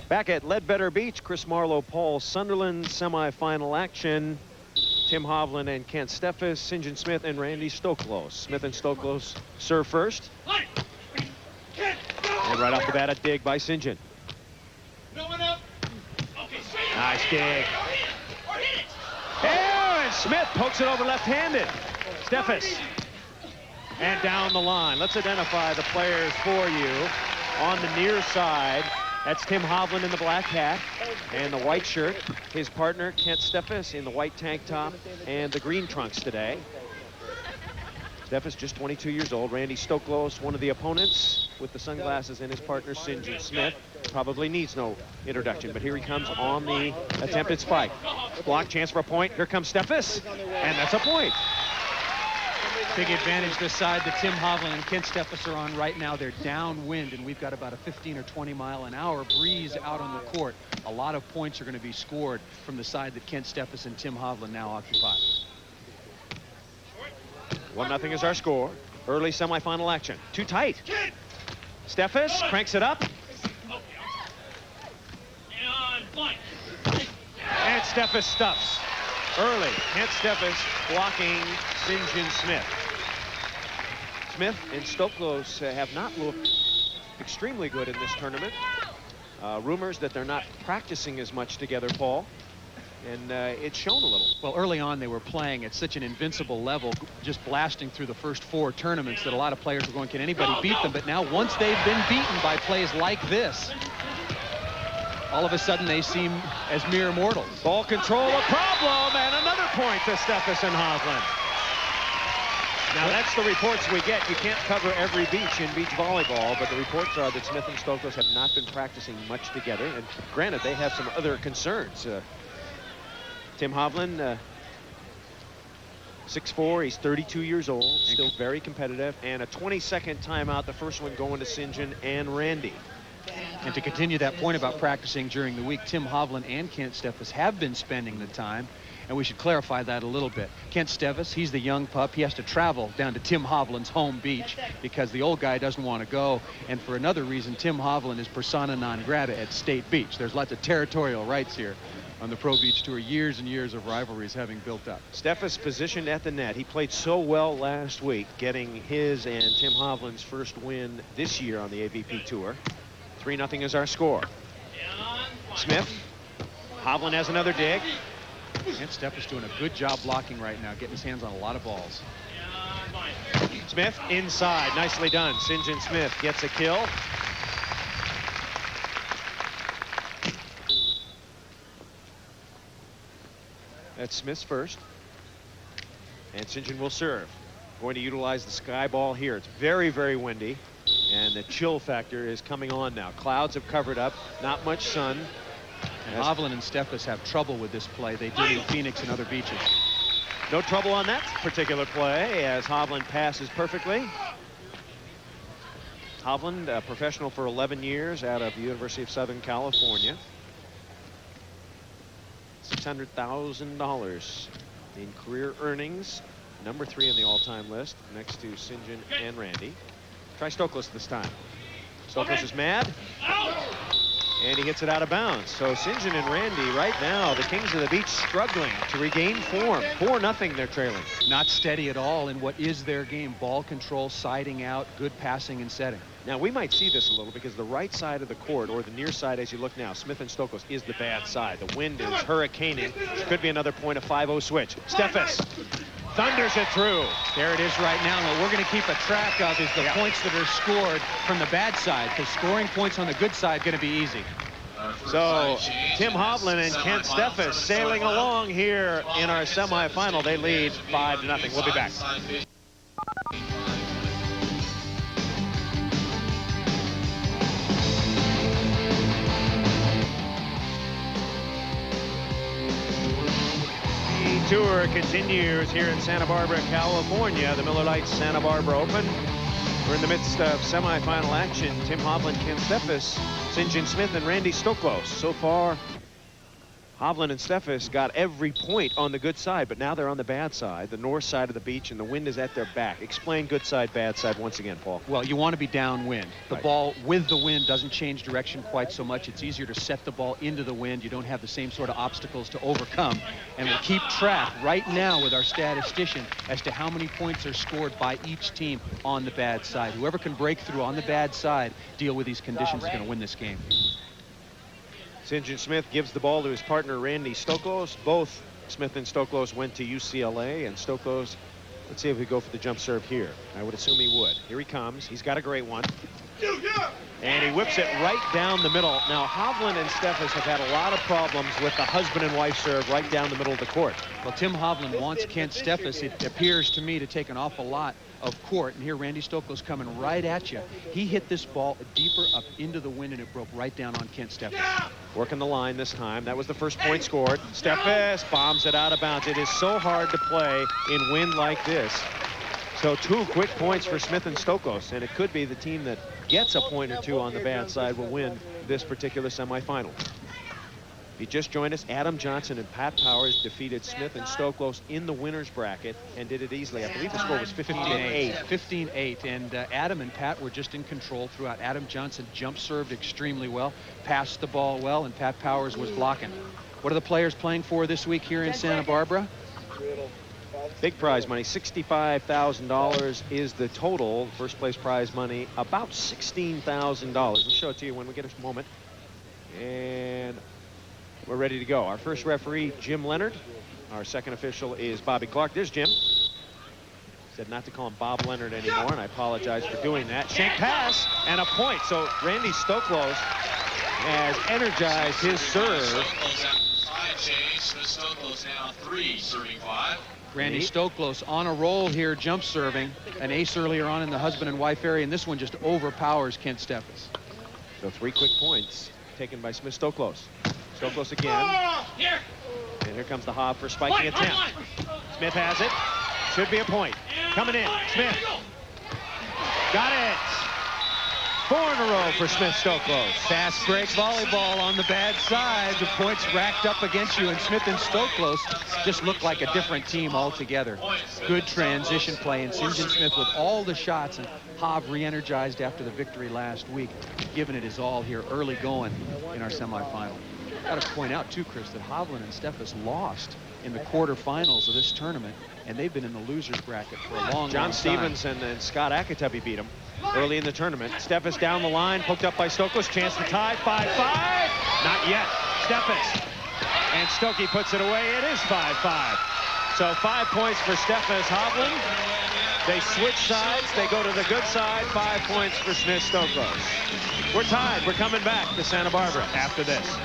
Back at Ledbetter Beach, Chris Marlowe, Paul Sunderland, semifinal action. Tim Hovland and Kent Steffes, St. John Smith and Randy Stoklos. Smith and Stoklos serve first. And right off the bat, a dig by St. John. Nice dig. And Smith pokes it over left-handed. Steffes. And down the line. Let's identify the players for you. On the near side, that's Tim Hovland in the black hat and the white shirt. His partner, Kent Steffes, in the white tank top and the green trunks today. Steffes, just 22 years old. Randy Stoklos, one of the opponents, with the sunglasses, and his partner, St. John Smith. Probably needs no introduction, but here he comes on the attempted spike. Block, chance for a point. Here comes Steffes, and that's a point. Big advantage this side that Tim Hovland and Kent Steffes are on right now. They're downwind, and we've got about a 15 or 20 mile an hour breeze out on the court. A lot of points are going to be scored from the side that Kent Steffes and Tim Hovland now occupy. 1-0 is our score. Early semifinal action. Too tight. Steffes cranks it up. And Steffes stuffs. Early. Kent Steffes blocking St. John Smith. Smith and Stoklos have not looked extremely good in this tournament. Rumors that they're not practicing as much together, Paul. And it's shown a little. Well, early on they were playing at such an invincible level, just blasting through the first 4 tournaments, that a lot of players were going, can anybody beat them? But now once they've been beaten by plays like this, all of a sudden they seem as mere mortals. Ball control a problem, and another point to Steffes and Hovland. Now that's the reports we get. You can't cover every beach in beach volleyball, but the reports are that Smith and Stoklos have not been practicing much together. And granted, they have some other concerns. Tim Hovland, 6'4", he's 32 years old, still very competitive, and a 22nd timeout, the first one going to St. John and Randy. And to continue that point about practicing during the week, Tim Hovland and Kent Steffes have been spending the time, and we should clarify that a little bit. Kent Steffes, he's the young pup. He has to travel down to Tim Hovland's home beach because the old guy doesn't want to go. And for another reason, Tim Hovland is persona non grata at State Beach. There's lots of territorial rights here on the Pro Beach Tour, years and years of rivalries having built up. Steffes positioned at the net. He played so well last week, getting his and Tim Hovland's first win this year on the AVP Tour. 3-0 is our score. Smith. Hovland has another dig. Kent Steffes doing a good job blocking right now, getting his hands on a lot of balls. Smith inside. Nicely done. St. John Smith gets a kill. That's Smith's first. And St. John will serve. Going to utilize the sky ball here. It's very, very windy. And the chill factor is coming on now. Clouds have covered up. Not much sun. And Hovland and Steffes have trouble with this play. They did in Phoenix and other beaches. No trouble on that particular play as Hovland passes perfectly. Hovland, a professional for 11 years out of the University of Southern California. $600,000 in career earnings. Number 3 on the all-time list, next to St. John and Randy. Try Stoklos this time. Stoklos is mad. And he gets it out of bounds. So St. John and Randy right now, the Kings of the Beach, struggling to regain form. 4-0 they're trailing. Not steady at all in what is their game. Ball control, siding out, good passing and setting. Now we might see this a little because the right side of the court, or the near side as you look now, Smith and Stoklos, is the bad side. The wind is hurricaning. Could be another point, a 5-0 switch. Steffes thunders it through. There it is right now. And what we're going to keep a track of is the points that are scored from the bad side, because scoring points on the good side going to be easy. So Tim Hovland and Kent Steffes sailing along here in our semifinal. They lead 5-0. We'll be back. Tour continues here in Santa Barbara, California. The Miller Lite Santa Barbara Open. We're in the midst of semifinal action. Tim Hovland, Kent Steffes, St. John Smith, and Randy Stoklos. So far, Hovland and Steffes got every point on the good side, but now they're on the bad side, the north side of the beach, and the wind is at their back. Explain good side, bad side once again, Paul. Well, you want to be downwind. The Right. ball with the wind doesn't change direction quite so much. It's easier to set the ball into the wind. You don't have the same sort of obstacles to overcome. And we'll keep track right now with our statistician as to how many points are scored by each team on the bad side. Whoever can break through on the bad side, deal with these conditions, is going to win this game. St. John Smith gives the ball to his partner, Randy Stoklos. Both Smith and Stoklos went to UCLA, and Stoklos, let's see if we go for the jump serve here. I would assume he would. Here he comes. He's got a great one. And he whips it right down the middle. Now, Hovland and Steffes have had a lot of problems with the husband and wife serve right down the middle of the court. Well, Tim Hovland wants Kent Steffes, it appears to me, to take an awful lot of court. And here Randy Stoklos coming right at you. He hit this ball deeper up into the wind, and it broke right down on Kent Steffes. Working the line this time. That was the first point scored. Steffes bombs it out of bounds. It is so hard to play in wind like this. So 2 quick points for Smith and Stoklos, and it could be the team that gets a point or 2 on the bad side will win this particular semifinal. If you just joined us, Adam Johnson and Pat Powers defeated Smith and Stoklos in the winner's bracket and did it easily. I believe the score was 15-8. 15-8, and Adam and Pat were just in control throughout. Adam Johnson jump served extremely well, passed the ball well, and Pat Powers was blocking. What are the players playing for this week here in Santa Barbara? Big prize money, $65,000 is the total. First place prize money, about $16,000. We'll show it to you when we get a moment. And we're ready to go. Our first referee, Jim Leonard. Our second official is Bobby Clark. There's Jim. Said not to call him Bob Leonard anymore, and I apologize for doing that. Shank pass and a point. So Randy Stoklos has energized his serve. Stoklos now 3 serving 5. Randy Stoklos on a roll here, jump serving. An ace earlier on in the husband and wife area, and this one just overpowers Kent Steffes. So 3 quick points taken by Smith Stoklos. Stoklos again. And here comes the Hob for spiking attempt. Smith has it. Should be a point. Coming in. Smith. Got it. 4 in a row for Smith Stoklos. Fast break volleyball on the bad side. The points racked up against you, and Smith and Stoklos just look like a different team altogether. Good transition play, and St. John Smith with all the shots, and Hob re-energized after the victory last week, giving it his all here early going in our semifinal. Got to point out too, Chris, that Hovland and Steffes lost in the quarterfinals of this tournament, and they've been in the losers bracket for a long John time. Stevenson and Scott Akatubby beat him early in the tournament. Steffes down the line, poked up by Stoklos, chance to tie, 5-5. Not yet. Steffes. And Stokey puts it away. It is 5-5. So 5 points for Steffes Hovland. They switch sides. They go to the good side. 5 points for Smith Stoklos. We're tied. We're coming back to Santa Barbara after this.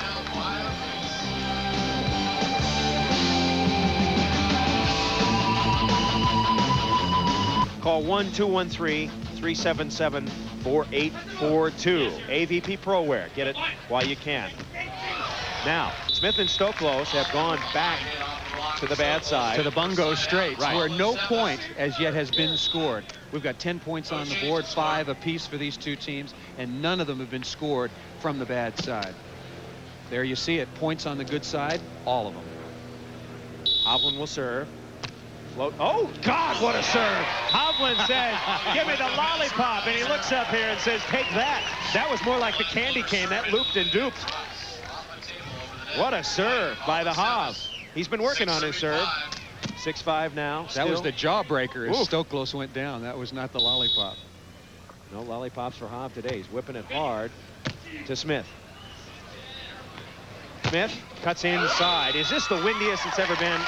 Call 1-213-377-4842. AVP ProWear. Get it while you can. Now, Smith and Stoklos have gone back to the bad side. To the bungo straight, Right. where no point as yet has been scored. We've got 10 points on the board, 5 apiece for these two teams, and none of them have been scored from the bad side. There you see it. Points on the good side, all of them. Hovland will serve. Float. Oh, God, what a serve. Hovland says, give me the lollipop. And he looks up here and says, take that. That was more like the candy cane. That looped and duped. What a serve by the Hob. He's been working on his serve. 6-5 now. That was the jawbreaker as Oof. Stoklos went down. That was not the lollipop. No lollipops for Hob today. He's whipping it hard to Smith. Smith cuts inside. Is this the windiest it's ever been?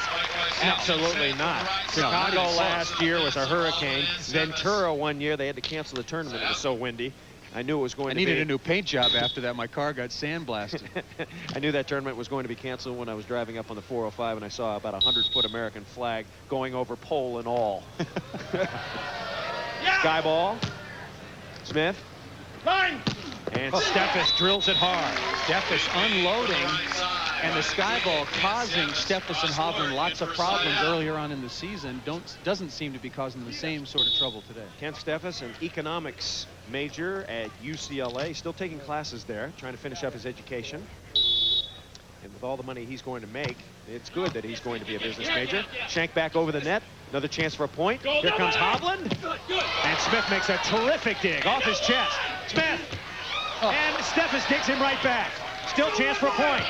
Absolutely not. Chicago last year was a hurricane. Ventura one year, they had to cancel the tournament. It was so windy. I knew it was going to be. I needed a new paint job after that. My car got sandblasted. I knew that tournament was going to be canceled when I was driving up on the 405 and I saw about a 100-foot American flag going over pole and all. Sky ball. Smith. Line. And Steffes drills it hard. Steffes unloading, and the sky ball causing Steffes and Hovland lots of problems earlier on in the season. Doesn't seem to be causing the same sort of trouble today. Kent Steffes, an economics major at UCLA, still taking classes there, trying to finish up his education. And with all the money he's going to make, it's good that he's going to be a business major. Shank back over the net. Another chance for a point. Here comes Hovland. And Smith makes a terrific dig off his chest. Smith. And Steffes digs him right back. Still chance for a point.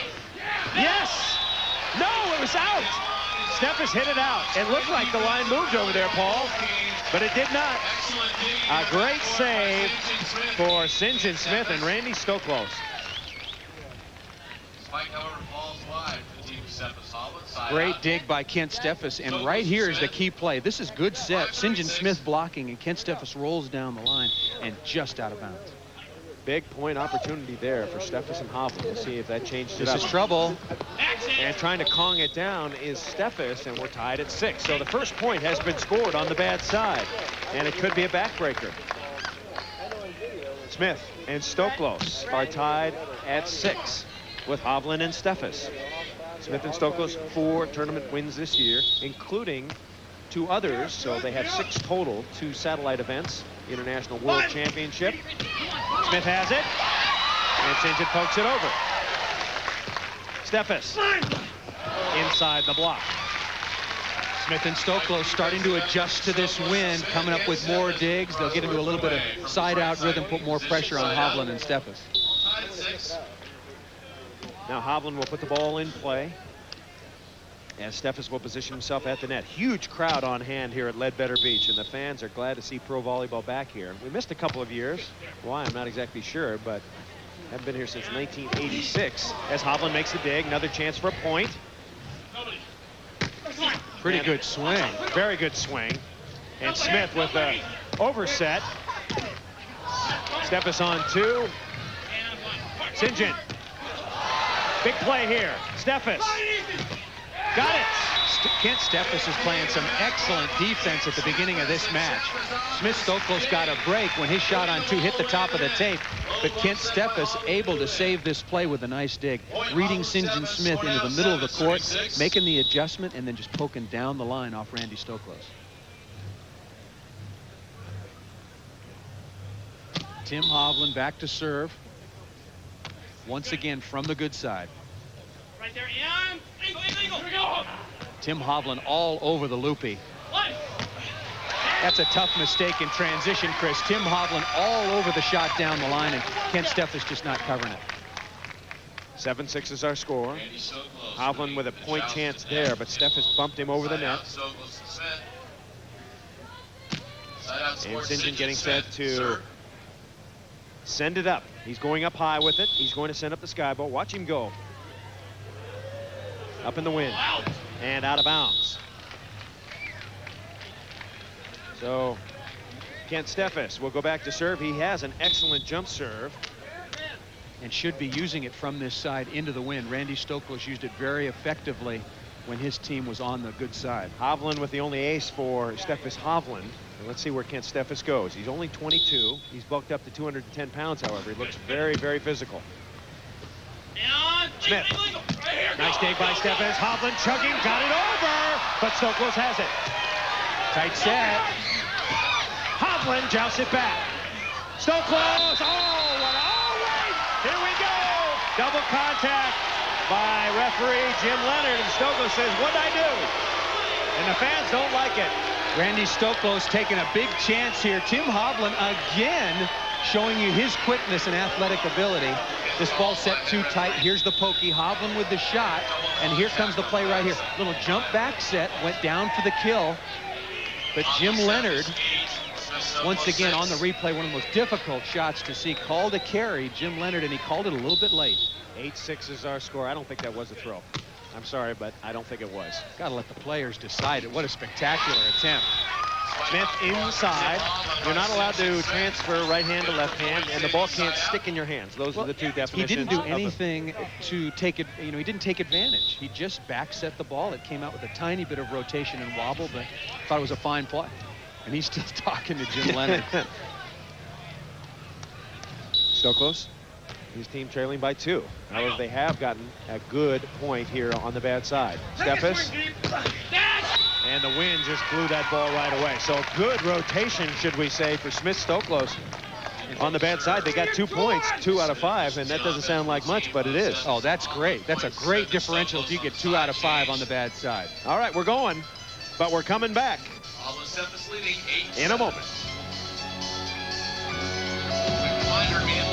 Yes. No, it was out. Steffes hit it out. It looked like the line moved over there, Paul, but it did not. A great save for St. John Smith and Randy Stoklos. Great dig by Kent Steffes, and right here is the key play. This is good set. St. John Smith blocking, and Kent Steffes rolls down the line and just out of bounds. Big point opportunity there for Steffes and Hovland. We'll see if that changes it up. This is trouble. And trying to Kong it down is Steffes, and we're tied at 6. So the first point has been scored on the bad side, and it could be a backbreaker. Smith and Stoklos are tied at 6 with Hovland and Steffes. Smith and Stoklos 4 tournament wins this year, including 2 others, so they have 6 total, 2 satellite events, International World Championship. Smith has it, and St. John pokes it over. Steffes inside the block. Smith and Stoklos starting to adjust to this wind, coming up with more digs. They'll get into a little bit of side-out rhythm, put more pressure on Hovland and Steffes. Now Hovland will put the ball in play as Steffes will position himself at the net. Huge crowd on hand here at Ledbetter Beach, and the fans are glad to see pro volleyball back here. We missed a couple of years. Why, I'm not exactly sure, but haven't been here since 1986. As Hovland makes a dig, another chance for a point. Pretty good swing. Very good swing. And Smith with a overset. Steffes on 2. St. John. Big play here. Steffes. Got it. Kent Steffes is playing some excellent defense at the beginning of this match. Smith Stoklos got a break when his shot on 2 hit the top of the tape, but Kent Steffes able to save this play with a nice dig, reading St. John Smith into the middle of the court, making the adjustment, and then just poking down the line off Randy Stoklos. Tim Hovland back to serve. Once again from the good side. Right there, Ian. Here we go. Tim Hovland all over the loopy. That's a tough mistake in transition, Chris. Tim Hovland all over the shot down the line, and Kent Steffes just not covering it. 7-6 is our score. Hovland with a point chance there, but Steffes bumped him over the net. And St. John getting set to send it up. He's going up high with it. He's going to send up the sky ball. Watch him go. Up in the wind and out of bounds. So Kent Steffes will go back to serve. He has an excellent jump serve and should be using it from this side into the wind. Randy Stoklos used it very effectively when his team was on the good side. Hovland with the only ace for Steffes Hovland. And let's see where Kent Steffes goes. He's only 22. He's bulked up to 210 pounds, however. He looks very, very physical. Smith. Nice dig by Steffes. Hovland chugging, got it over, but Stoklos has it. Tight set. Hovland jousts it back. Stoklos, wait, here we go. Double contact by referee Jim Leonard, and Stoklos says, what'd I do? And the fans don't like it. Randy Stoklos taking a big chance here. Tim Hovland again showing you his quickness and athletic ability. This ball set too tight. Here's the pokey. Hovland with the shot. And here comes the play right here. Little jump back set. Went down for the kill. But Jim Leonard, once again on the replay, one of the most difficult shots to see. Called a carry, Jim Leonard, and he called it a little bit late. 8-6 is our score. I don't think that was a throw. I'm sorry, but I don't think it was. Got to let the players decide it. What a spectacular attempt. Smith inside. You're not allowed to transfer right hand to left hand, and the ball can't stick in your hands. Those are the two definitions. He didn't do anything to take it. He didn't take advantage. He just back set the ball. It came out with a tiny bit of rotation and wobble, but thought it was a fine play. And he's still talking to Jim Leonard. Stoklos, his team trailing by 2. However, they have gotten a good point here on the bad side. Steffes. And the wind just blew that ball right away. So good rotation, should we say, for Smith Stoklos. And On the bad side, they got 2 points, 2 out of 5, and that doesn't sound like much, but it is. Oh, that's great. That's a great differential if you get 2 out of 5 on the bad side. All right, we're going, but we're coming back Steffes leading 8-7. in a moment. Quick reminder,